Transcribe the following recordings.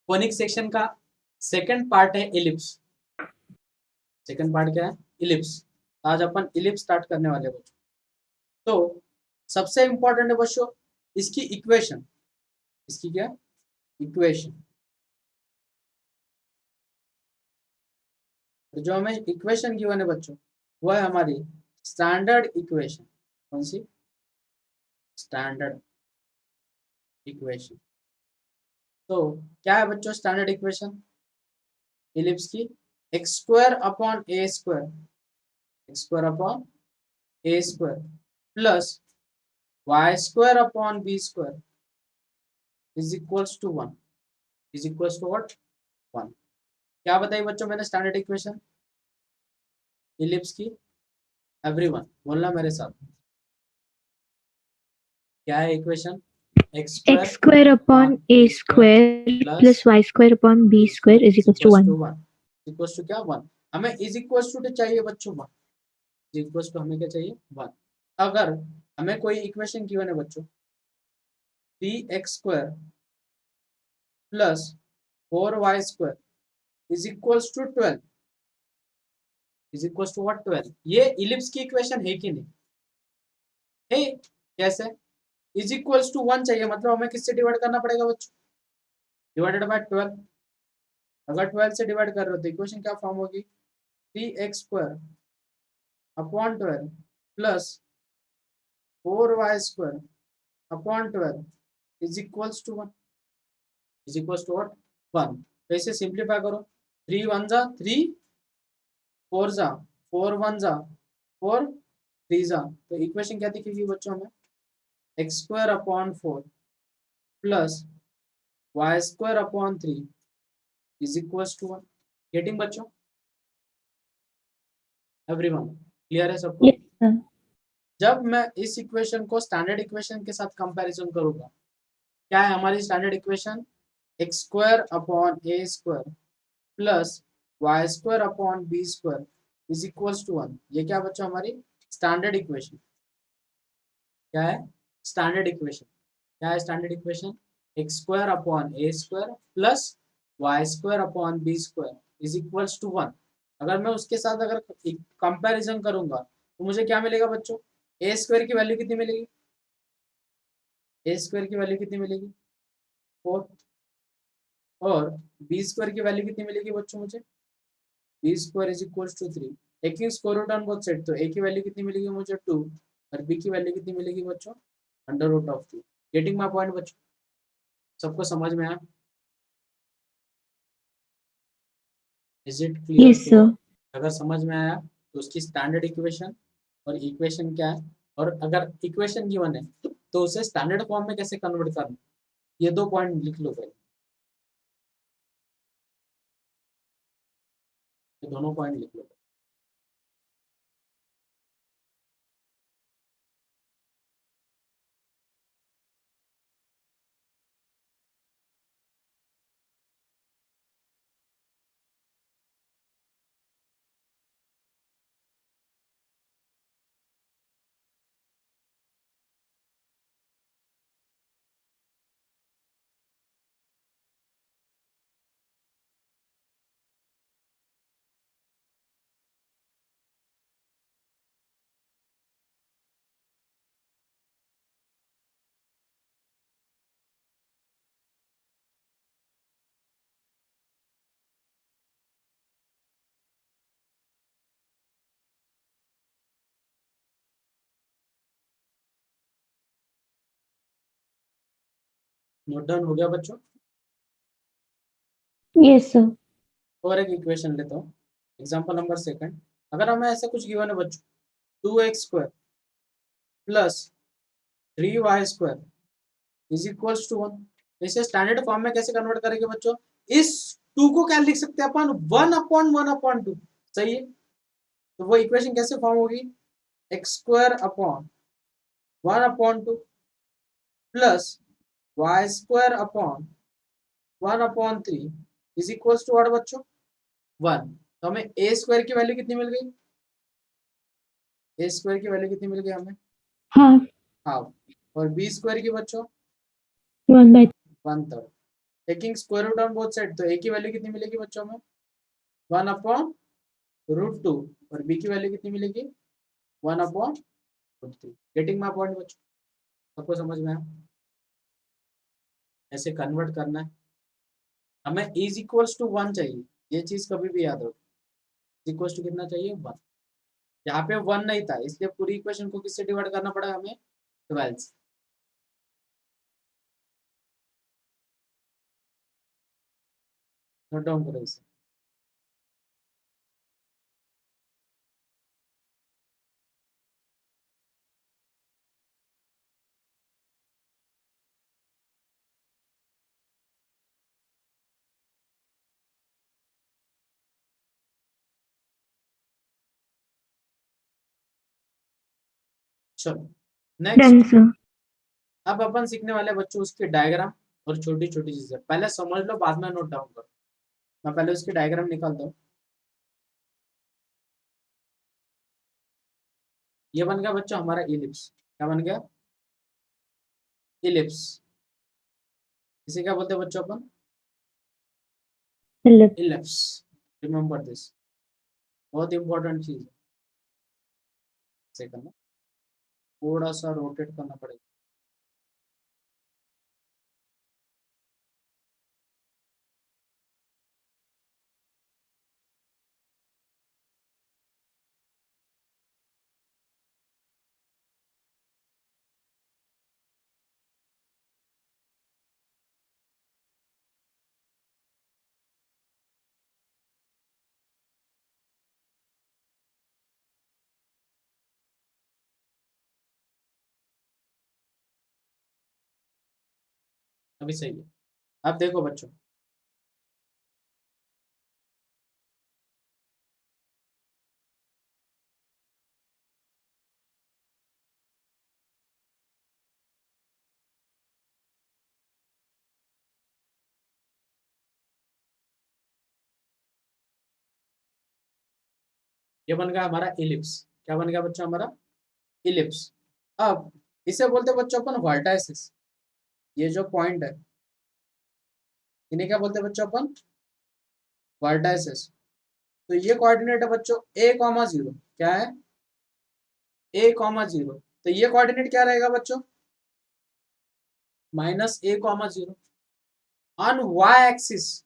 Conic section का second part है ellipse. Second part क्या है? इलिप्स। आज अपन इलिप्स स्टार्ट करने वाले बच्चों। तो सबसे इंपॉर्टेंट है बच्चों इसकी इक्वेशन। इसकी क्या? इक्वेशन। तो जो हमें इक्वेशन गिवन है बच्चों वो है हमारी स्टैंडर्ड इक्वेशन। कौन सी? Standard equation. तो क्या है बच्चों स्टैंडर्ड इक्वेशन इलिप्स की? X square upon a square, x square upon a square plus y square upon b square is equals to 1। Is equals to what? 1। क्या बताई बच्चों मैंने स्टैंडर्ड इक्वेशन इलिप्स की? एवरीवन बोलना मेरे साथ। क्या है equation? X x square upon a square plus y square upon b square is equals to 1. 1 equals to क्या? 1। हमें इज इक्वल्स टू चाहिए बच्चों 1। इज इक्वल्स टू हमें क्या चाहिए? 1। अगर हमें कोई इक्वेशन गिवन है बच्चों 3x square plus 4y square is equals to 12 is equals to what? 12। ये इलिप्स की इक्वेशन है कि नहीं? है। कैसे? इज इक्वल्स टू 1 चाहिए मतलब हमें किससे डिवाइड करना पड़ेगा बच्चों? Divided by 12। अगर 12 से डिवाइड कर रहे हो तो इक्वेशन क्या फॉर्म होगी? 3x square upon 12 plus 4y square upon 12 is equals to 1। Is equals to what? 1। तो इसे सिंप्लीफाई करो। 3 1 जा 3, 4 जा 4, 1 जा 4, 3 जा। तो इक्वेशन क्या दिखेगी बच्चों हमें? X square upon 4 plus y square upon 3 is equals to 1। Getting बच्चों? एवरीवन क्लियर है सबको? Yes, sir. जब मैं इस इक्वेशन को स्टैंडर्ड इक्वेशन के साथ कंपैरिजन करूंगा, क्या है हमारी standard equation? X square upon a square plus y square upon b square is equals to 1। ये क्या बच्चों हमारी स्टैंडर्ड इक्वेशन? क्या है स्टैंडर्ड इक्वेशन? क्या है standard equation? X square upon a square plus y square upon b square is equals to 1। अगर मैं उसके साथ अगर कंपैरिजन करूंगा तो मुझे क्या मिलेगा बच्चों? ए स्क्वायर की वैल्यू कितनी मिलेगी? ए स्क्वायर की वैल्यू कितनी मिलेगी? 4। और बी स्क्वायर की वैल्यू कितनी मिलेगी बच्चों मुझे? B square is equals to 3। Taking square root on both side, तो ए की वैल्यू कितनी मिलेगी मुझे? 2। और बी की वैल्यू कितनी मिलेगी बच्चों? Under root of 3। Getting my point बच्चों? सबको समझ में आया? इज इट क्लियर Yes, टू sir. ऑल? अगर समझ में आया तो उसकी स्टैंडर्ड इक्वेशन और इक्वेशन क्या है, और अगर इक्वेशन गिवन है तो उसे स्टैंडर्ड फॉर्म में कैसे कन्वर्ट करना, ये 2 पॉइंट लिख लो पहले। ये दोनों पॉइंट लिख लो। नोट डाउन हो गया बच्चों? Yes, sir. और एक इक्वेशन लेता हूँ, एग्जाम्पल नंबर सेकंड। अगर हमें ऐसे कुछ गिवन है बच्चों 2x square plus 3y square is equals to 1, इसे स्टैंडर्ड फॉर्म में कैसे कन्वर्ट करेंगे बच्चों? इस 2 को क्या लिख सकते हैं अपन? 1/1/2। सही है। तो वो इक्वेशन कैसे फॉर्म होगी? X square upon 1/2 plus y square upon 1/3 is equals to what बच्चों? 1। तो हमें ए स्क्वायर की वैल्यू कितनी मिल गई? ए स्क्वायर की वैल्यू कितनी मिल गई हमें? Half half. और बी स्क्वायर की बच्चों 1 by 1/3। Taking square root on both side, तो ए की वैल्यू कितनी मिलेगी बच्चों में 1/√2 और बी की वैल्यू कितनी मिलेगी 1/√3। गेटिंग माय पॉइंट बच्चों, सबको समझ में आया? ऐसे कन्वर्ट करना है हमें, इज इक्वल्स टू 1 चाहिए, ये चीज कभी भी याद रखो, इक्वल्स टू कितना चाहिए 1। यहाँ पे 1 नहीं था इसलिए पूरी इक्वेशन को किससे डिवाइड करना पड़ा हमें 12 से। नोट डाउन करो इसे। चलो नेक्स्ट, Done, sir. अब अपन सीखने वाले बच्चों उसके डायग्राम और छोटी छोटी चीजें पहले समझ लो बाद में नोट डाउन करो। मैं पहले उसकी डायग्राम निकालता हूँ। ये बन गया बच्चों हमारा इलिप्स। क्या बन गया? इलिप्स। इसे क्या बोलते हैं बच्चों अपन? Ellipse. इलिप्स। रिमेम्बर दिस, बहुत इंपॉर्टेंट चीज है। इसे करना थोड़ा सा रोटेट करना पड़ेगा। अभी सही है। अब देखो बच्चों, ये बन गया हमारा इलिप्स। क्या बन गया बच्चों हमारा? इलिप्स। अब इसे बोलते हैं बच्चों अपन वर्टाइसिस। ये जो पॉइंट है इन्हें क्या बोलते हैं बच्चों अपन? वर्टाइसिस। तो ये कोऑर्डिनेट है बच्चों a,0। क्या है? a,0। तो ये कोऑर्डिनेट क्या रहेगा बच्चों? -a,0। On y axis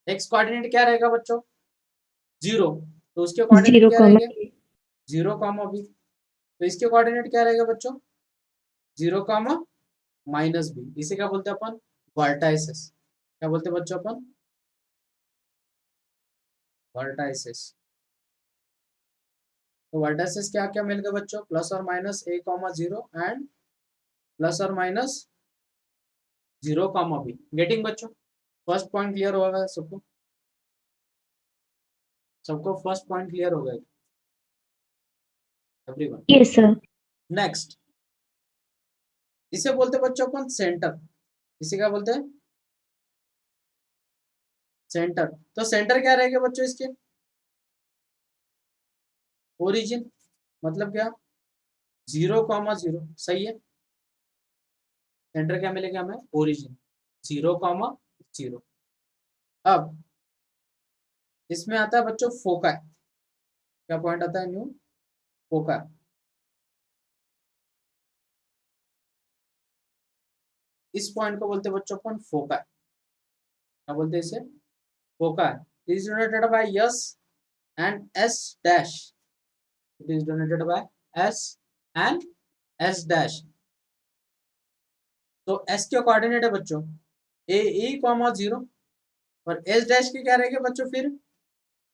x coordinate क्या रहेगा बच्चों? 0। तो उसके कोऑर्डिनेट 0, क्या रहेंगे? 0,b। तो इसके कोऑर्डिनेट क्या रहेगा बच्चों? 0, -b। इसे क्या बोलते हैं अपन? वर्टाइसिस। क्या बोलते हैं बच्चों अपन? वर्टाइसिस। तो वर्टाइसिस क्या क्या मिल गए बच्चों? +or-a,0 and +or-0,b। गेटिंग बच्चों? फर्स्ट पॉइंट क्लियर होगा सबको? सबको फर्स्ट पॉइंट क्लियर हो गया एवरीवन? Yes, sir. नेक्स्ट, इसे बोलते हैं बच्चों अपन सेंटर। इसे क्या बोलते हैं? सेंटर। तो सेंटर क्या रहेगा बच्चों इसके? ओरिजिन। मतलब क्या? 0,0। सही है। सेंटर क्या मिलेगा हमें? ओरिजिन 0,0। अब इसमें आता है बच्चों फोका। क्या पॉइंट आता है न्यू? फोका। इस पॉइंट को बोलते हैं बच्चों अपन फोका। क्या बोलते हैं इसे? फोका। Is denoted by S and S dash. It is denoted by S and S dash. तो एस के कोऑर्डिनेट है बच्चों a,0 और एस डैश के क्या रहेंगे बच्चों फिर?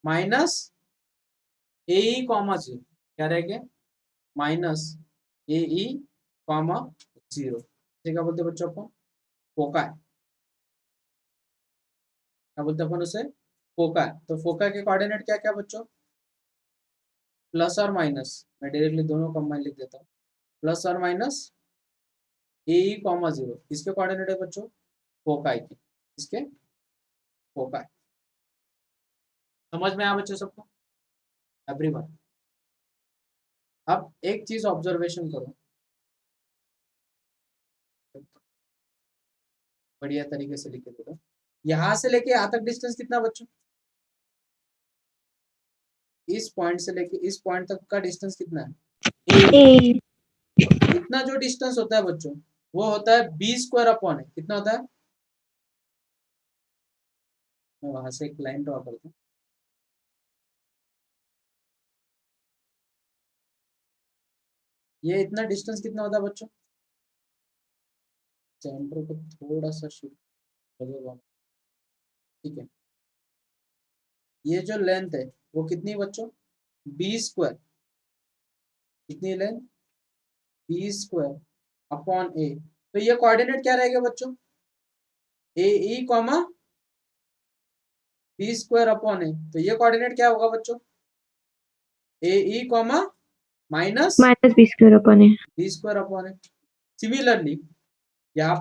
-a,0। क्या रहेंगे? -a,0। इसे क्या बोलते हैं बच्चों अपन? फोका। क्या बोलते हैं अपन उसे? फोका। तो फोका के कोऑर्डिनेट क्या क्या बच्चों? प्लस और माइनस, मैं डायरेक्टली दोनों कंबाइन लिख देता हूँ। +or-a,0। इसके कोऑर्डिनेट है बच्चों फोकाई के। इसके फोकाई। समझ में आया बच्चों सबको? एवरीवन। अब एक चीज ऑब्जर्वेशन करो बढ़िया तरीके से लिखे देखो। यहां से लेके यहाँ तक डिस्टेंस कितना बच्चों, इस पॉइंट से लेके इस पॉइंट तक का डिस्टेंस कितना है A. इतना जो डिस्टेंस होता है बच्चों वो होता है बी स्क्वायर अपॉन है, कितना होता है, मैं वहां से एक लाइन ड्रॉ करता हूँ, ये इतना डिस्टेंस कितना होता है बच्चों, सेंटर को थोड़ा सा शिफ्ट करेगा, ठीक है, ये जो लेंथ है वो कितनी बच्चों, बी स्क्वायर, कितनी length, B square upon A, तो ये कोऑर्डिनेट क्या रहेगा बच्चों, A E comma B square upon A, तो ये कोऑर्डिनेट क्या होगा बच्चों, A E comma minus Minus B square upon A. B square upon A. Similarly यहाँ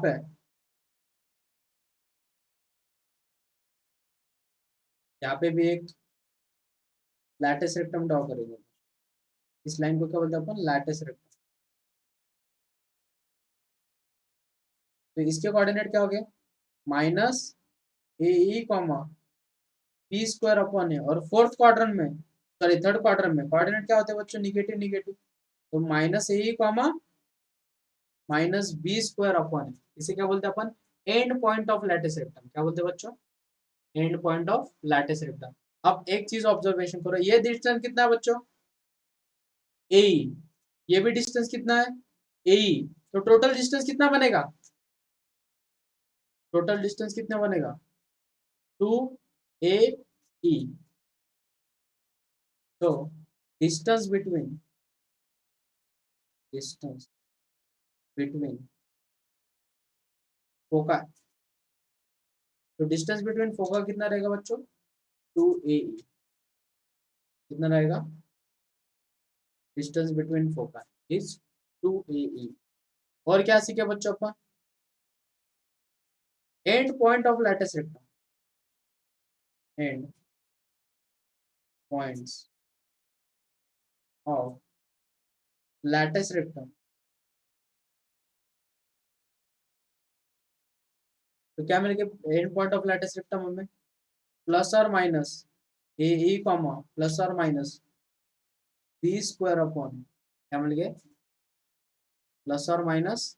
पे भी एक लैटिस रेक्टम ड्रॉ करेंगे, इस लाइन को क्या बोलते हैं अपन, लैटिस रेक्टम, तो इसके कोऑर्डिनेट क्या हो गए, minus A E comma B square upon A, और फोर्थ क्वाड्रेंट में, सॉरी थर्ड क्वाड्रेंट में कोऑर्डिनेट क्या होते हैं बच्चों, निगेटिव निगेटिव, तो minus A E comma minus B square upon A, इसे क्या बोलते हैं अपन, end point of latus rectum, क्या बोलते हैं बच्चों, end point of latus rectum. अब एक चीज ऑब्जर्वेशन करो, ये डिस्टेंस कितना है बच्चों, ए, ये भी डिस्टेंस कितना है ए, तो टोटल डिस्टेंस कितना बनेगा, टोटल डिस्टेंस कितना बनेगा, 2AE, तो डिस्टेंस बिटवीन फोका, तो डिस्टेंस बिटवीन फोका कितना रहेगा बच्चों, 2AE, कितना रहेगा, डिस्टेंस बिटवीन फोका इज 2AE। और क्या सीखे बच्चों अपन, end point of latus rectum, end points of latus rectum, तो क्या मिल गया, end point of latus rectum हमें प्लस और minus A E comma plus और माइनस बी स्क्वायर अपॉन, क्या मिल गया, प्लस और minus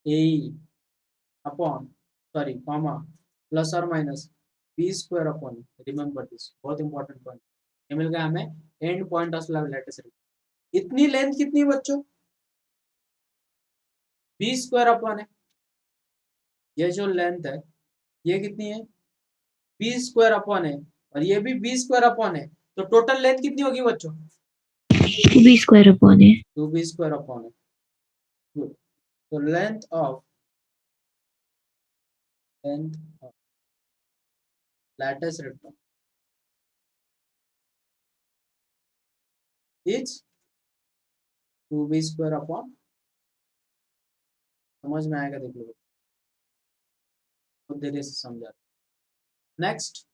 A upon, sorry comma plus और minus B square upon, remember this बहुत इंपॉर्टेंट पॉइंट, ये मिल गया हमें end point of latus rectum. इतनी लेंथ कितनी बच्चों, बी स्क्वायर अपॉन है, ये जो लेंथ है ये कितनी है, बी स्क्वायर अपॉन है, और ये भी बी स्क्वायर अपॉन है, तो टोटल लेंथ कितनी होगी बच्चों, 2B square upon A. 2B square upon है, गुड, तो length of latus rectum is 2B square upon, समझ में आएगा, देख लो बहुत देर से समझा। नेक्स्ट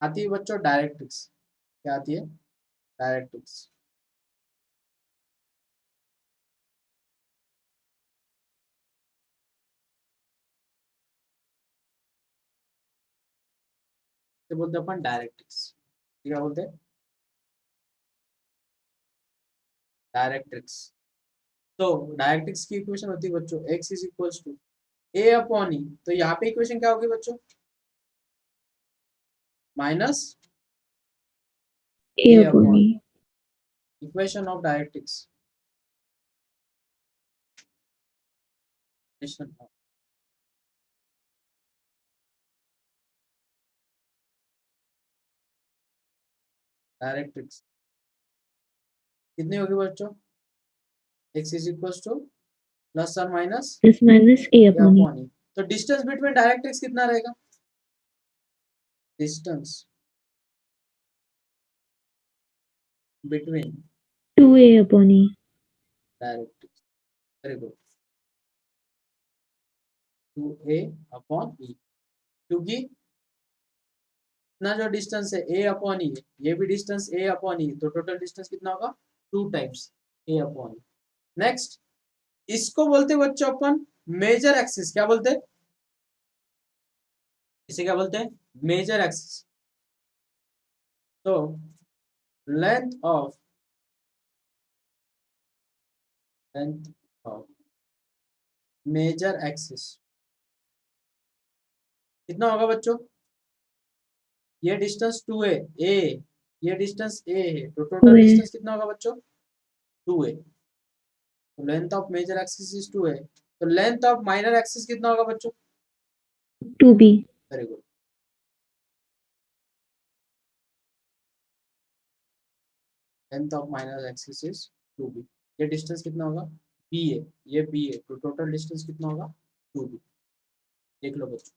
आती है बच्चों डायरेक्ट्रिक्स, क्या आती है, डायरेक्ट्रिक्स, तो बोलते हैं अपन डायरेक्ट्रिक्स, क्या बोलते हैं, डायरेक्ट्रिक्स, तो डायरेक्ट्रिक्स की इक्वेशन होती है बच्चों x is equals to A upon E, तो यहाँ पे इक्वेशन क्या होगी बच्चों, minus A A upon upon, E. Equation of directrix, directrix कितनी होगी बच्चों, x is equals to plus और minus Plus minus A A upon E. Upon E, तो डिस्टेंस बिटवीन डायरेक्ट्रिक्स कितना रहेगा, distance between 2A upon E. Directrix, very good, 2A upon E, क्योंकि इतना जो डिस्टेंस है ए अपॉन ई, ये भी डिस्टेंस ए अपॉन ई, तो टोटल डिस्टेंस कितना होगा, 2 टाइम्स ए अपॉन ई। नेक्स्ट इसको बोलते हैं बच्चों अपन मेजर एक्सिस, क्या बोलते हैं, इसे क्या बोलते हैं, मेजर एक्सिस। तो लेंथ ऑफ मेजर एक्सिस कितना होगा बच्चों, ये डिस्टेंस 2 है, ए ये डिस्टेंस ए है, तो टोटल Well, डिस्टेंस कितना होगा बच्चों, 2 है। तो length of major axis is 2 है, तो लेंथ ऑफ माइनर एक्सिस कितना होगा बच्चों, 2b. Very good. Length of minor axis is 2b, ये डिस्टेंस कितना होगा, बी है, ये बी है, तो टोटल डिस्टेंस कितना होगा, 2b। देख लो बच्चों,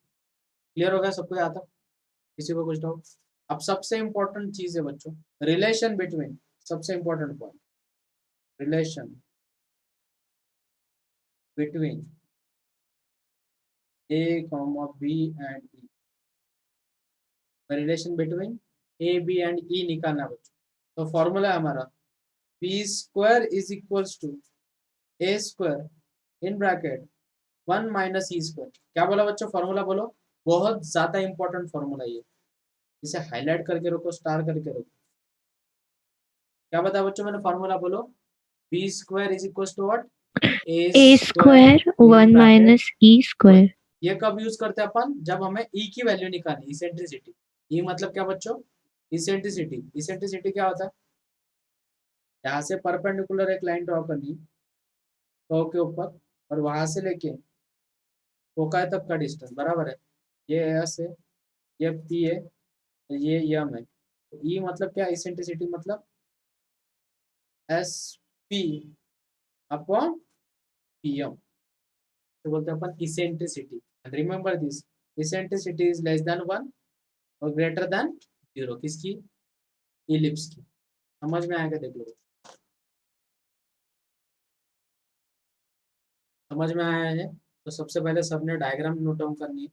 क्लियर हो गया सबको, यहाँ तक किसी को कुछ डाउट। अब सबसे इंपॉर्टेंट चीज है बच्चों, रिलेशन बिटवीन, सबसे important point, relation between a comma b and e, relation between A B and E निकालना बच्चों। तो फॉर्मूला है हमारा B square is equals to A square in bracket 1 minus E square. क्या बोला बच्चों, फॉर्मूला बोलो, बहुत ज्यादा इंपॉर्टेंट फॉर्मूला ये, इसे हाईलाइट करके रखो, स्टार करके रखो। क्या बताया बच्चों मैंने, फॉर्मूला बोलो, b square is equal to what, a A square square in 1 bracket. minus e square. ये कब यूज करते हैं अपन, जब हमें ई की वैल्यू निकालनी, इसेंट्रिसिटी। ई मतलब क्या बच्चों, इसेंट्रिसिटी। इसेंट्रिसिटी क्या होता है, यहाँ से परपेंडिकुलर एक लाइन ड्रॉ करनी कर्व के ऊपर, और वहां से लेके फोकाई तक का डिस्टेंस बराबर है, ये एस है, ये पी है, ये यम है। तो ई मतलब क्या, इसेंट्रिसिटी मतलब S P upon P M, तो बोलते हैं अपन eccentricity. Remember this, eccentricity is less than 1 और ग्रेटर देन 0, किसकी, इलिप्स की। समझ में आएगा, देख लो, समझ में आया है। तो सबसे पहले सबने डायग्राम नोट डाउन करनी है,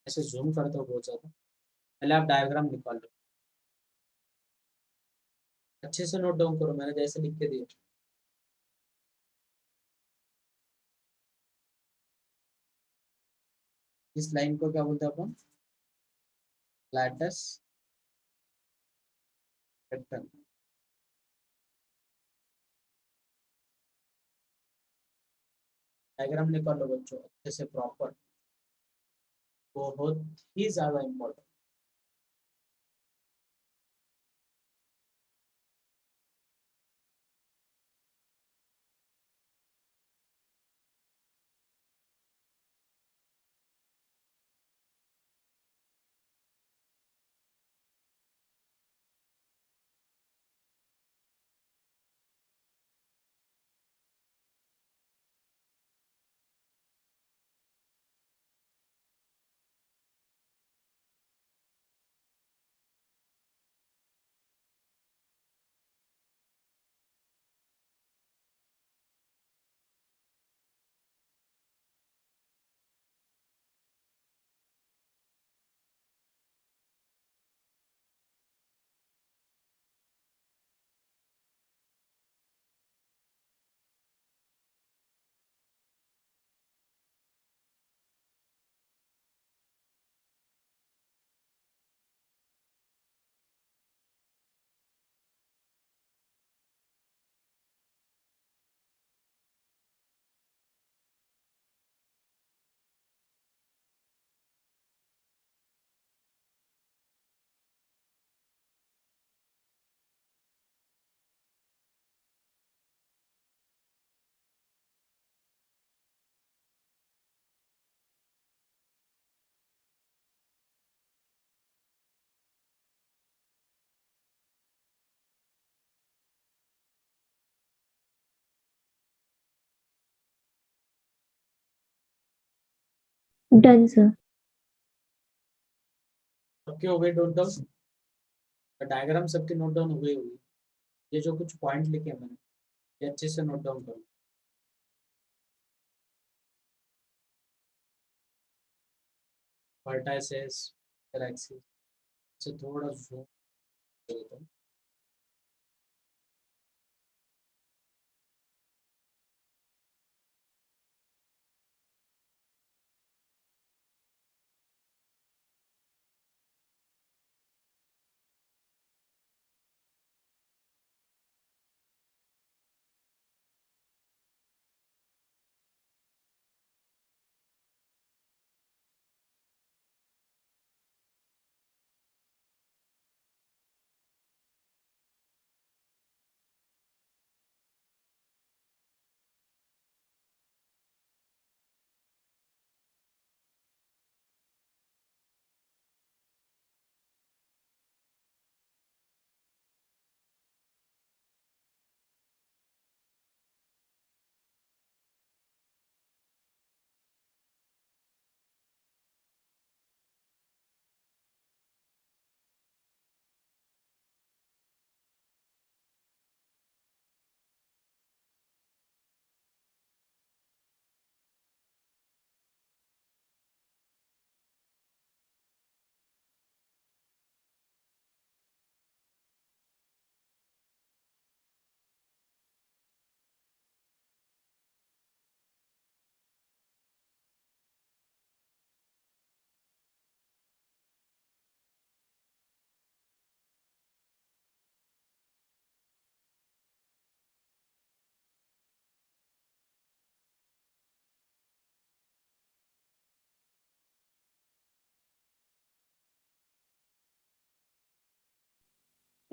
ऐसे जूम करते हो बहुत ज्यादा, पहले आप डायग्राम निकाल लो, अच्छे से नोट डाउन करो, मैंने जैसे लिख के दिया। इस लाइन को क्या बोलते हैं अपन, लैटिस रेक्टेंगल। डायग्राम निकाल लो बच्चों अच्छे से प्रॉपर, बहुत ही ज्यादा इम्पोर्टेंट। Done, sir. सबके हो गए नोट डाउन, डायग्राम सबके नोट डाउन हो गई होगी। ये जो कुछ पॉइंट लिखे हैं मैंने, ये अच्छे से नोट डाउन करो। वर्टाइसेस, एक्सिस से थोड़ा जूम करता हूँ।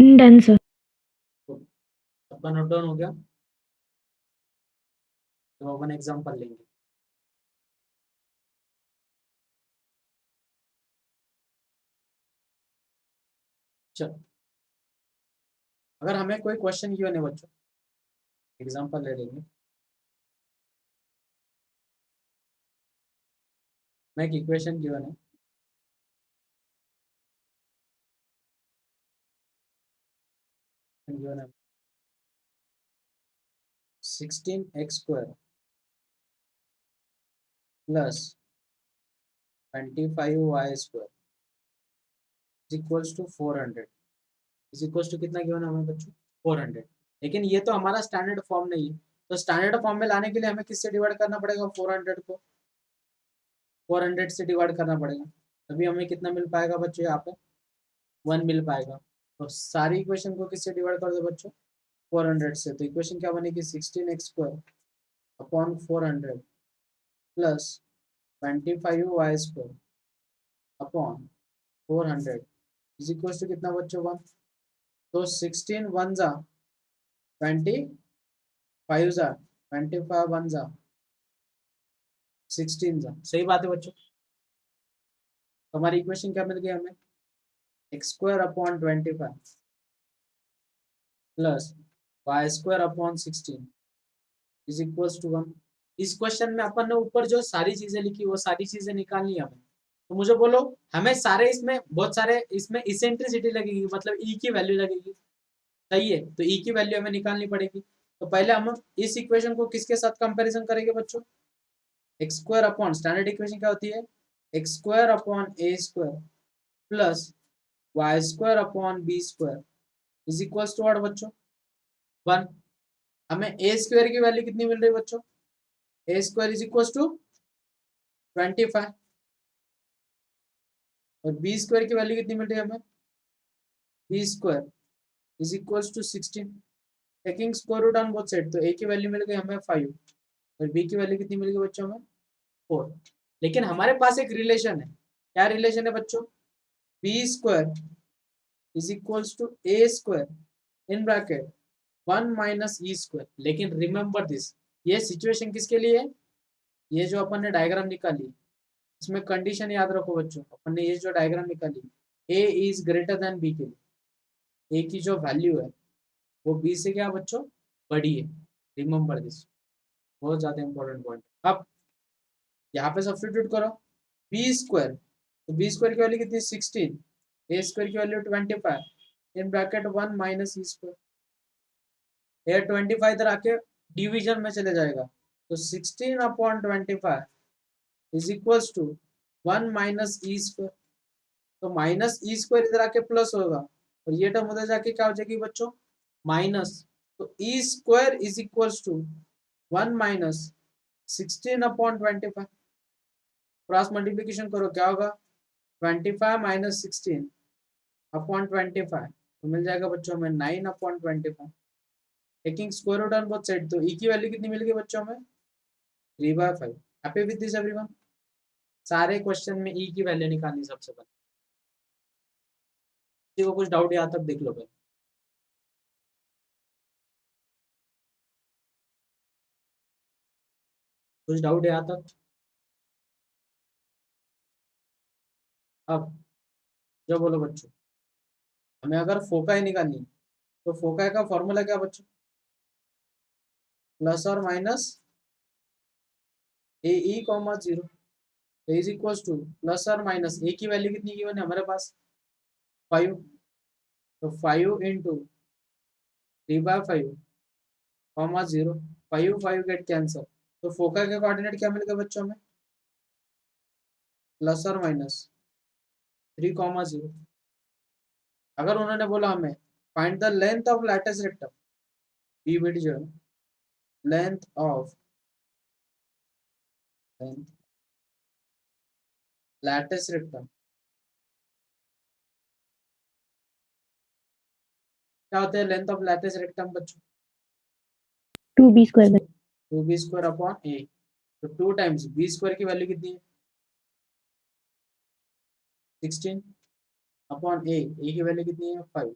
Done, sir. सबका नोट डाउन हो गया? तो अपन एग्जांपल लेंगे। चलो, अगर हमें कोई क्वेश्चन गिवन है बच्चों, एग्जांपल ले लेंगे। मैं एक इक्वेशन गिवन है, गिवन है 16x² plus 25y² equals to 400 is equals to कितना गिवन है हमें बच्चों? 400। लेकिन ये तो हमारा स्टैंडर्ड फॉर्म नहीं है, तो स्टैंडर्ड फॉर्म में लाने के लिए हमें किससे डिवाइड करना पड़ेगा? 400 को 400 से डिवाइड करना पड़ेगा, तभी हमें कितना मिल पाएगा बच्चों? यहाँ पे 1 मिल पाएगा। तो सारी इक्वेशन को किससे डिवाइड कर दो बच्चों? 400 से। तो इक्वेशन क्या बनेगी? 16x² upon 400 plus 25y² upon 400 is equal to कितना बच्चों? 1। तो 16 1 जा 25 जा 25 1 जा 16 जा। सही बात है बच्चों। तो हमारी इक्वेशन क्या मिल गई हमें? x² upon 25 plus y² upon 16 is equals to 1। इस क्वेश्चन में अपन ने ऊपर जो सारी चीजें लिखी वो सारी चीजें निकालनी है हमें। तो मुझे बोलो, हमें सारे इसमें बहुत सारे इसमें इसेंट्रिसिटी लगेगी, मतलब ई की वैल्यू लगेगी। सही है, तो ई की वैल्यू हमें निकालनी पड़ेगी। तो पहले हम इस इक्वेशन को किसके साथ कंपैरिजन करेंगे बच्चों? x² अपॉन, स्टैंडर्ड इक्वेशन क्या होती है? x² upon a² plus y² upon b² is equals to what बच्चों? 1। हमें a² की वैल्यू कितनी मिल रही है बच्चों? a² इज इक्वल्स टू 25 और b² की वैल्यू कितनी मिल रही है हमें? b² is equals to 16। Taking square root on both side, तो a की वैल्यू मिल गई हमें 5 और b की वैल्यू कितनी मिल गई बच्चों हमें? 4। लेकिन हमारे पास एक रिलेशन है। क्या रिलेशन है बच्चों? b² is equals to a² in bracket 1 minus e²। लेकिन रिमेंबर दिस, ये सिचुएशन किसके लिए है? ये जो अपन ने डायग्राम निकाली, इसमें कंडीशन याद रखो बच्चों। अपन ने ये जो डायग्राम निकाली, a is greater than b के लिए a की जो वैल्यू है वो b से क्या बच्चों? बड़ी है। रिमेंबर दिस, बहुत ज्यादा इंपॉर्टेंट पॉइंट। अब यहाँ पे सब्स्टिट्यूट करो b², तो b² की वैल्यू कितनी? 16, a² की वैल्यू 25 इन ब्रैकेट 1 माइनस e²। ये 25 इधर आके डिवीजन में चले जाएगा, तो 16 upon 25 is equals to 1 minus e²। तो माइनस e² इधर आके प्लस होगा और ये टर्म उधर जाके क्या हो जाएगी बच्चों? माइनस। तो e² is equals to 1 minus 16 upon 25। Cross multiplication करो, क्या होगा? 25 माइनस 16 अपॉन 25, तो मिल जाएगा बच्चों हमें 9 upon 25। Taking square root on both side, तो e की वैल्यू कितनी मिल गई बच्चों हमें? 3/5। Happy with this everyone? सारे क्वेश्चन में e की वैल्यू निकालनी सबसे पहले। किसी को कुछ डाउट यहाँ तक देख लो भाई। कुछ डाउट यहाँ तक? अब जो बोलो बच्चों, हमें अगर फोकाई निकालनी है तो फोकाई का फॉर्मूला क्या बच्चों? प्लस और minus A E comma 0 is equal to plus और माइनस ए की वैल्यू कितनी गिवन है हमारे पास? 5। तो 5 इंटू 3/5 कॉमा 0, 5 5 गेट कैंसर। तो फोका के कोऑर्डिनेट क्या मिल गए बच्चों में? प्लस और माइनस 3,0। अगर उन्होंने बोला हमें find the length of latus rectum, बी विड जो लेंथ ऑफ लैटिस रेक्टम, क्या होता है लेंथ ऑफ लैटिस रेक्टम बच्चों? 2b² 2b² upon A. तो 2 टाइम्स b² की वैल्यू कितनी है? 16 अपॉन ए की वैल्यू कितनी है? 5।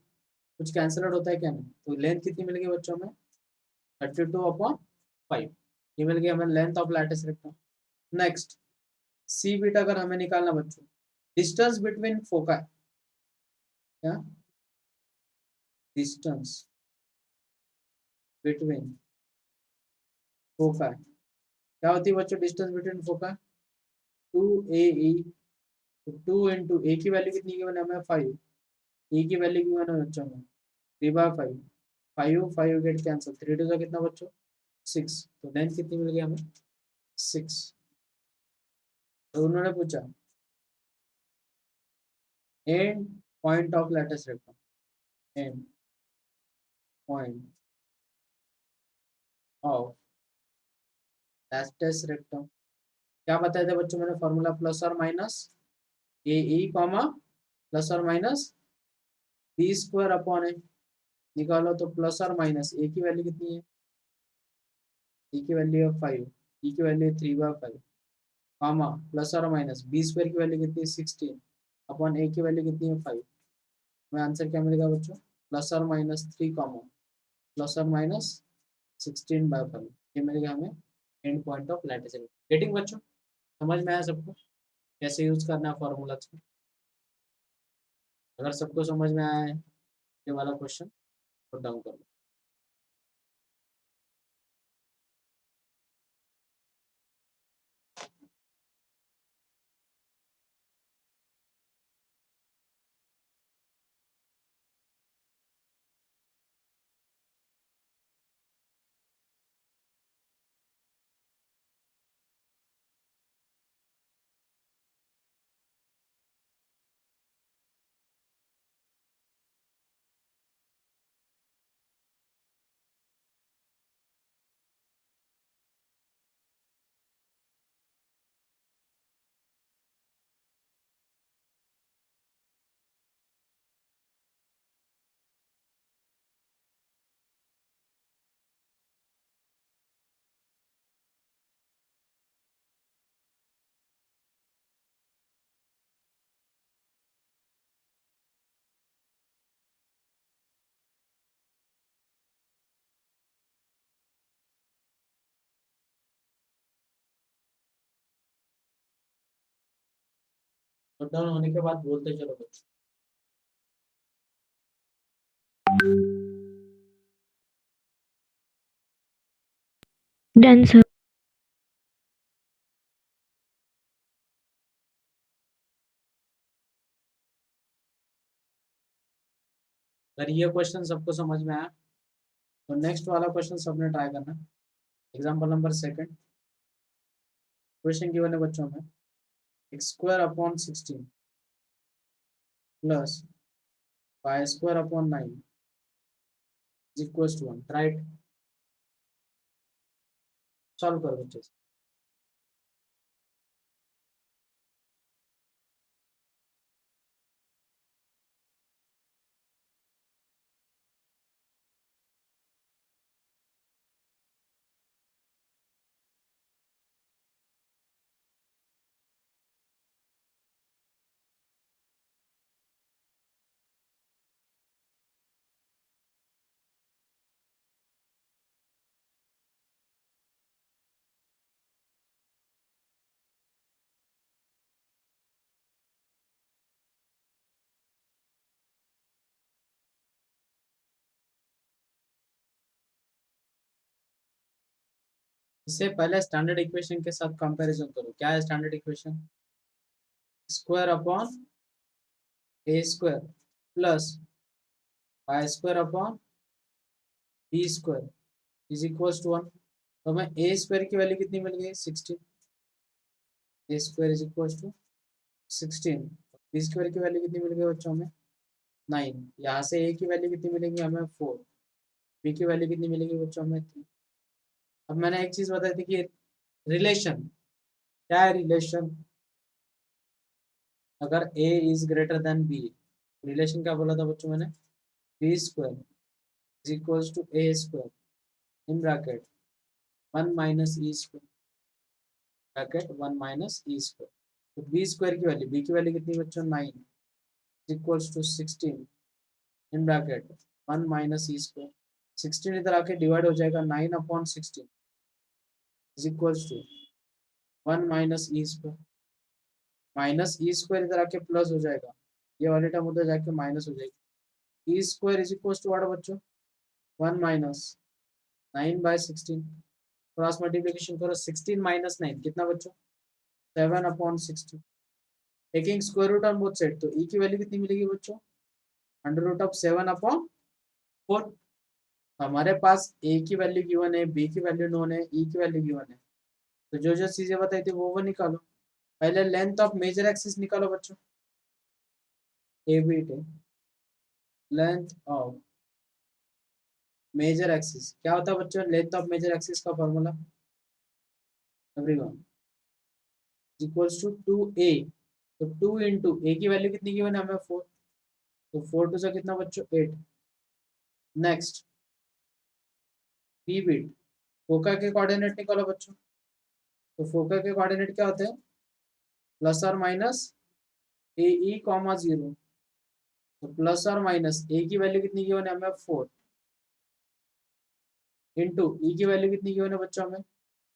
कुछ कैंसिल आउट होता है क्या नहीं। तो लेंथ कितनी मिल गई बच्चों में 32/5, ये मिल गई हमें length of latus rectum. Next सी बीट अगर हमें निकालना बच्चों, डिस्टेंस बिटवीन फोका, क्या डिस्टेंस बिटवीन फोका क्या होती है बच्चों, डिस्टेंस बिटवीन फोका 2AE, तो 2 × ए की वैल्यू कितनी गिवन है हमें 5, ई की वैल्यू गिवन है बच्चों में 3/5, 5 गेट कैंसिल, 3 टू कितना बच्चों 6, तो लेंथ कितनी मिल गई हमें 6। तो उन्होंने पूछा and point of latus rectum, and point of latus rectum, क्या बताया था बच्चों मैंने फॉर्मूला प्लस और minus A E comma plus और माइनस बी स्क्वायर अपॉन ए, निकालो तो प्लस और माइनस ए की वैल्यू कितनी है, ए की वैल्यू है 5, ई की वैल्यू है 3/5, कॉमा प्लस और माइनस बी स्क्वायर की वैल्यू कितनी है 16 अपॉन ए की वैल्यू कितनी है 5, हमें आंसर क्या मिलेगा बच्चों प्लस और माइनस 3 कॉमा प्लस और माइनस 16/5, ये मिलेगा हमें end point of latus rectum. Getting बच्चों, समझ में आया सबको कैसे यूज करना है फॉर्मूला को। अगर सबको समझ में आया है ये वाला क्वेश्चन नोट डाउन कर लो। नोट डाउन होने के बाद बोलते चलो बच्चों। Done, sir. अगर ये क्वेश्चन सबको समझ में आया तो नेक्स्ट वाला क्वेश्चन सबने ट्राई करना। Example number second, question given है बच्चों में x square upon 16 plus y square upon 9 is equal to 1, right. Solve करो बच्चे। इससे पहले स्टैंडर्ड इक्वेशन के साथ कंपैरिजन करो। क्या है standard equation, square upon a square plus y square upon b square is equal to 1। तो हमें ए स्क्वायर की वैल्यू कितनी मिल गई 16, A square is equal to 16, B square की वैल्यू कितनी मिल गई बच्चों में 9, यहाँ से ए की वैल्यू कितनी मिलेगी हमें 4, बी की वैल्यू कितनी मिलेगी बच्चों में 3। अब मैंने एक चीज बताई थी कि रिलेशन, क्या है रिलेशन, अगर a is greater than b, relation क्या बोला था बच्चों मैंने, b square is equal to A square in bracket 1 minus E square, bracket 1 minus E square. तो बी स्क्वायर की वैल्यू, बी की वैल्यू कितनी बच्चों 9 is equal to 16 in bracket 1 minus E square, 16 इधर आके डिवाइड हो जाएगा 9/16 is equals to 1 minus E square, minus E square इधर आके प्लस हो जाएगा, ये वाली टर्म उधर जाके माइनस हो जाएगी, E square is equals to what बच्चों 1 माइनस 9/16, क्रॉस मल्टीप्लिकेशन करो 16 माइनस 9 कितना बच्चों 7/16, taking square root on both side, तो ई की वैल्यू कितनी मिलेगी बच्चों √7/4, हमारे पास ए की वैल्यू गिवन है, बी की वैल्यू नोन है, ई की वैल्यू गिवन है, तो जो जो चीजें बताई थी वो निकालो। पहले लेंथ ऑफ मेजर एक्सिस निकालो बच्चों, ए बी टे लेंथ ऑफ मेजर एक्सिस क्या होता है बच्चों, लेंथ ऑफ मेजर एक्सिस का formula everyone equals to 2a, तो 2 इंटू ए की वैल्यू कितनी गिवन है हमें 4, तो 4 टू से कितना बच्चों 8। नेक्स्ट बी बिट, फोका के कोऑर्डिनेट निकालो बच्चों, तो फोका के कोऑर्डिनेट क्या होते हैं प्लस और माइनस ए ई कॉमा 0, तो प्लस और माइनस ए की वैल्यू कितनी गिवन है हमें 4 इंटू ई की वैल्यू कितनी गिवन है बच्चों हमें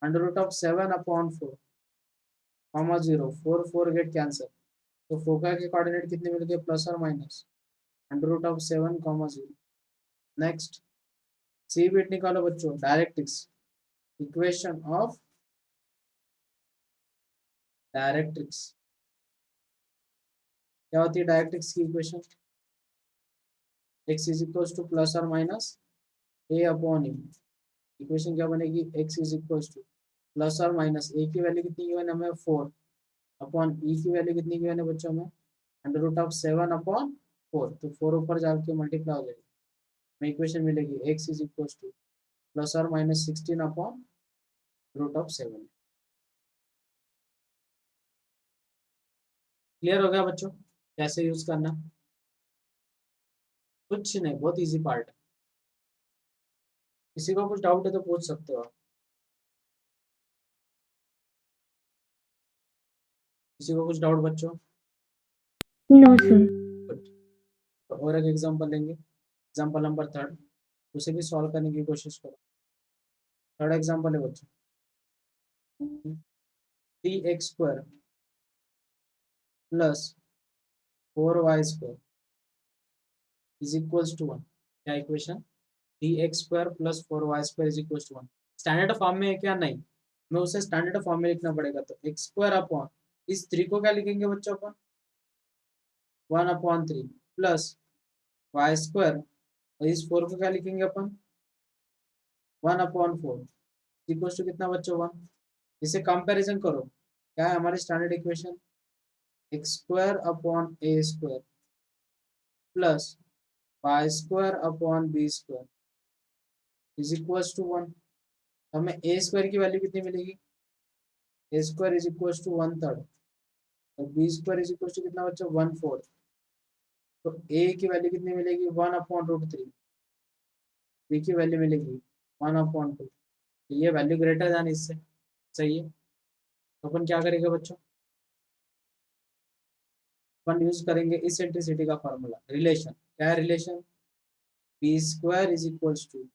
√7/4 कॉमा 0, 4 4 गेट कैंसिल, तो फोका के कोऑर्डिनेट कितने मिल गए प्लस और माइनस √7, 0। नेक्स्ट सी बिट निकालो बच्चों, डायरेक्ट्रिक्स, इक्वेशन ऑफ डायरेक्ट्रिक्स क्या होती है डायरेक्ट्रिक्स की equation, x is equals to plus और minus a upon E, equation क्या बनेगी x is equals to plus और माइनस a की वैल्यू कितनी गिवन है हमें 4 अपॉन ई की वैल्यू कितनी गिवन है बच्चों में √7/4, तो 4 ऊपर जाके मल्टीप्लाई हो जाएगी, हमें इक्वेशन मिलेगी x is equals to plus और माइनस 16 अपॉन √7। क्लियर हो गया बच्चों कैसे यूज करना, कुछ नहीं, बहुत इजी पार्ट है, किसी को कुछ डाउट है तो पूछ सकते हो आप, किसी को कुछ डाउट बच्चों। No, sir. Good. तो और एक एग्जांपल लेंगे, एग्जांपल नंबर 3, उसे भी सॉल्व करने की कोशिश करो। थर्ड एग्जांपल है बच्चों 3x² plus 4y² is equals to 1, क्या equation 3x² plus 4y² is equals to 1, standard form में है क्या, नहीं, हमें उसे स्टैंडर्ड फॉर्म में लिखना पड़ेगा, तो x² अपॉन इस 3 को क्या लिखेंगे बच्चों अपन 1/3 प्लस y² और इस 4 को क्या लिखेंगे अपन 1/4 इक्वल्स टू कितना बच्चों 1, इसे कंपैरिजन करो, क्या है हमारी standard equation x² upon a² plus y² upon b² is equals to 1, हमें a² की वैल्यू कितनी मिलेगी a² इज इक्वल्स टू 1/3 और b² इज इक्वल्स टू कितना बच्चों 1/4, तो a की वैल्यू कितनी मिलेगी 1/√3, b की वैल्यू मिलेगी 1/2, तो ये वैल्यू ग्रेटर दैन इससे, सही है, तो अपन क्या करेंगे बच्चों, अपन यूज करेंगे इसेंट्रिसिटी का फॉर्मूला, रिलेशन, क्या है relation b² is equals to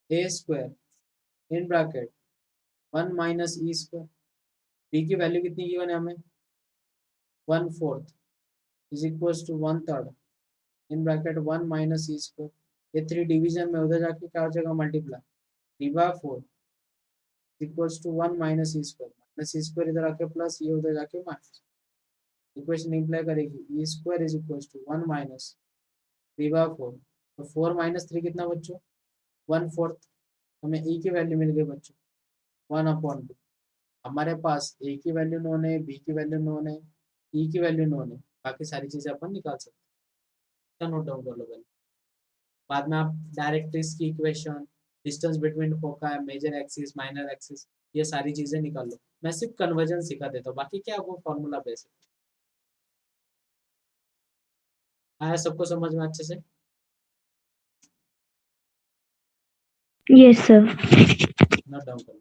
a² in bracket 1 minus e², b की वैल्यू कितनी गिवन है हमें 1/4 is equals to 1/3 in bracket 1 minus e², ये 3 डिवीजन में उधर जाके क्या हो जाएगा multiply, 3/4 equals to 1 minus e², इधर आके प्लस, ये उधर जाके माइनस, इक्वेशन इंप्लाई करेगी e² is equals to 1 minus 3/4, तो 4 माइनस 3 कितना बच्चों 1/4, हमें e की वैल्यू मिल गई बच्चों 1/2, हमारे पास a की वैल्यू नोन है, b की वैल्यू नोन है, e की वैल्यू नोन है, बाकी सारी चीजें अपन निकाल सकते हैं, नोट डाउन कर लो पहले, बाद में आप डायरेक्ट्रिक्स की इक्वेशन, डिस्टेंस बिटवीन फोका, मेजर एक्सिस, माइनर एक्सिस, ये सारी चीजें निकाल लो, मैं सिर्फ कन्वर्जन सिखा देता हूँ, बाकी क्या वो फॉर्मूला बेसिक आया सबको समझ में अच्छे से। Yes, sir. नोट डाउन कर लो।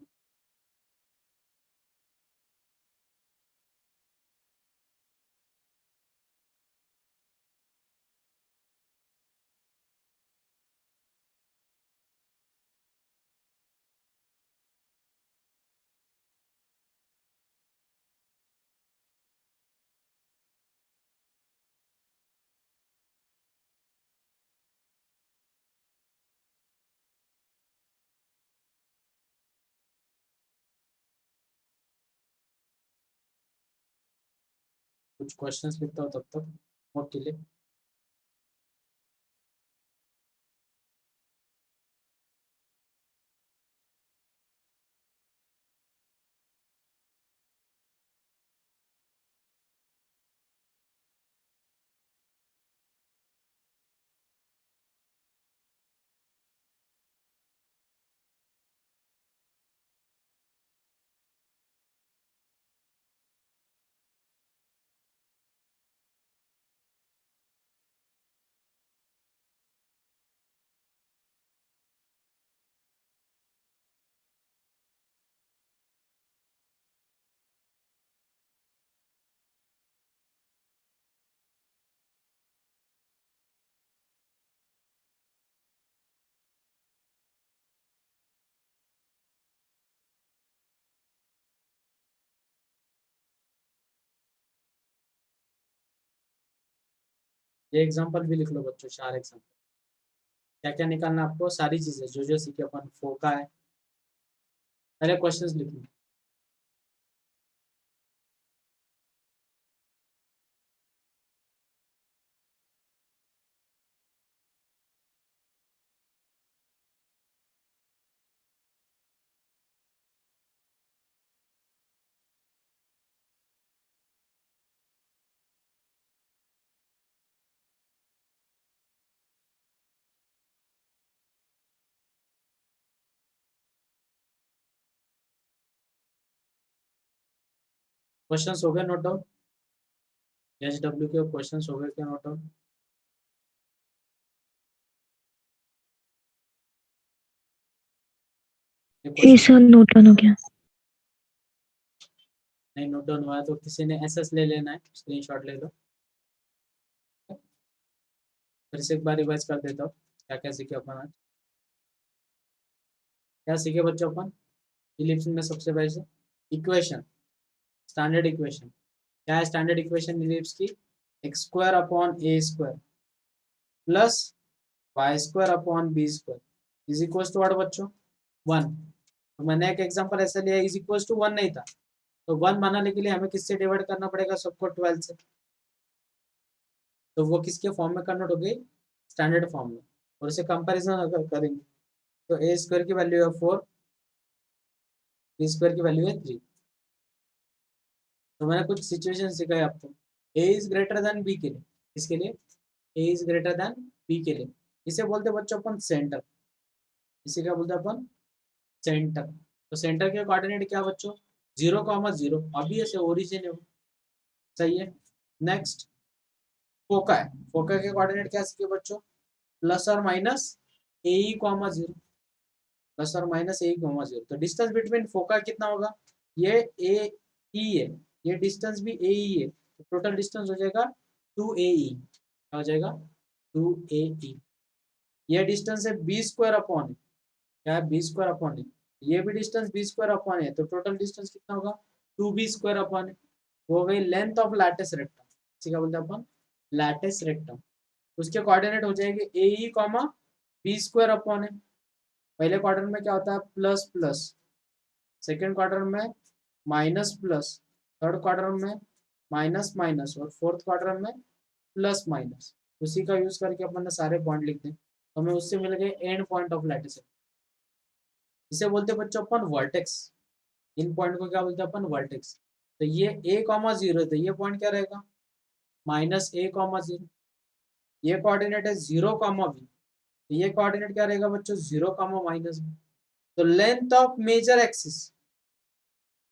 कुछ क्वेश्चंस लिखता हूँ तब तक नोट के लिए। ये एग्जांपल भी लिख लो बच्चों, 4 एग्जांपल। क्या क्या निकालना आपको, सारी चीजें जो जो सीखे अपन, फोका है, पहले क्वेश्चंस लिख लो। क्वेश्चंस हो गए नोट डाउन? एच डब्ल्यू के क्वेश्चंस हो गए क्या नोट डाउन? ये जी क्वेश्चन सर, नोट डाउन हो गया। नहीं नोट डाउन हुआ है तो किसी ने एसएस ले लेना है, स्क्रीनशॉट ले लो। फिर से एक बार रिवाइज कर देता हूँ क्या क्या सीखे अपन आज। क्या सीखे बच्चों अपन? इलिप्स में सबसे पहले से इक्वेशन, स्टैंडर्ड इक्वेशन। क्या है स्टैंडर्ड इक्वेशन इलिप्स की? X square upon a square plus y square upon b square is equal to what बच्चों? 1। तो मैंने एक एग्जांपल ऐसे लिया, इज इक्वल टू 1 नहीं था, तो 1 बनाने के लिए हमें किससे डिवाइड करना पड़ेगा सबको? 12 से। तो वो किसके फॉर्म में कन्वर्ट हो गई? स्टैंडर्ड फॉर्म में। और इसे कंपैरिजन अगर करेंगे तो ए स्क्वायर की वैल्यू है 4, बी स्क्वायर की वैल्यू है 3। तो मैंने कुछ सिचुएशन सिखाई आपको। ए इज ग्रेटर देन बी के लिए, इसके लिए ए इज ग्रेटर देन बी के लिए इसे बोलते हैं बच्चों अपन सेंटर। इसे क्या बोलते हैं अपन? सेंटर। तो सेंटर के कोऑर्डिनेट क्या बच्चों? 0,0। अभी ऐसे ओरिजिन है वो। सही है। नेक्स्ट फोका है। फोका के कोऑर्डिनेट क्या सीखे बच्चों? प्लस और minus A E comma 0, plus और माइनस ए कॉमा 0। तो डिस्टेंस बिटवीन फोका कितना होगा? ये ए ई है, ये डिस्टेंस भी ए ई है, तो टोटल डिस्टेंस हो जाएगा 2AE। क्या हो जाएगा? 2AE। ये डिस्टेंस है बी स्क्वायर अपॉन है, क्या है? बी स्क्वायर अपॉन है। ये भी डिस्टेंस बी स्क्वायर अपॉन है, तो टोटल डिस्टेंस कितना होगा? 2B स्क्वायर अपॉन है। वो हो गई लेंथ ऑफ लैटिस रेक्टम। इसी का बोलते हैं अपन लैटिस रेक्टम। उसके कोऑर्डिनेट हो जाएंगे ए E comma B square upon है। पहले क्वार्टर में क्या होता है? प्लस प्लस, सेकेंड क्वार्टर में माइनस प्लस, थर्ड क्वार्टर में माइनस माइनस, और फोर्थ क्वार्टर में प्लस माइनस। उसी का यूज करके अपन ने सारे पॉइंट लिख दें, तो हमें उससे मिल गए एंड पॉइंट ऑफ लैटिस। इसे बोलते हैं बच्चों अपन वर्टेक्स। इन पॉइंट को क्या बोलते हैं अपन? वर्टेक्स। तो ये ए कॉमा 0 है, तो ये पॉइंट क्या रहेगा? माइनस ए कॉमा 0। ये कोऑर्डिनेट है 0,b, तो ये कोऑर्डिनेट क्या रहेगा बच्चों? 0,-b। तो लेंथ ऑफ मेजर एक्सिस,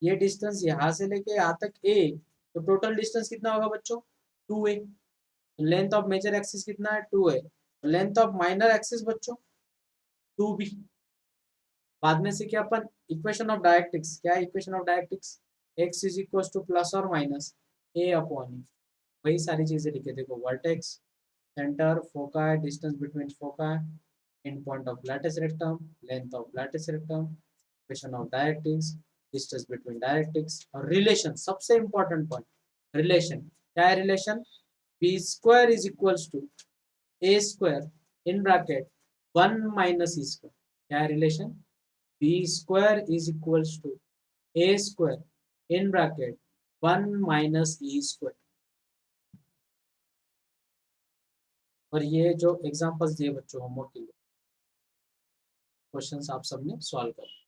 ये डिस्टेंस यहाँ से लेके यहाँ तक ए, तो टोटल डिस्टेंस कितना होगा बच्चों? 2A। Length of major axis कितना है? 2A। Length of minor axis बच्चों 2B। बाद में सीखे अपन इक्वेशन ऑफ डायरेक्ट्रिक्स। क्या है equation of directrix? x is equal to plus और माइनस a अपॉन e। वही सारी चीजें लिखे, देखो vertex, centre, foci, distance between foci, end point of latus rectum, length of latus rectum, equation of directrix, distance between directrix, और relation, सबसे important point relation. क्या है relation? B square is equals to A square in bracket 1 minus E square. क्या है relation? B square is equals to A square in bracket 1 minus E square. और ये जो examples दिए बच्चों होमवर्क के लिए, क्वेश्चंस आप सबने सॉल्व कर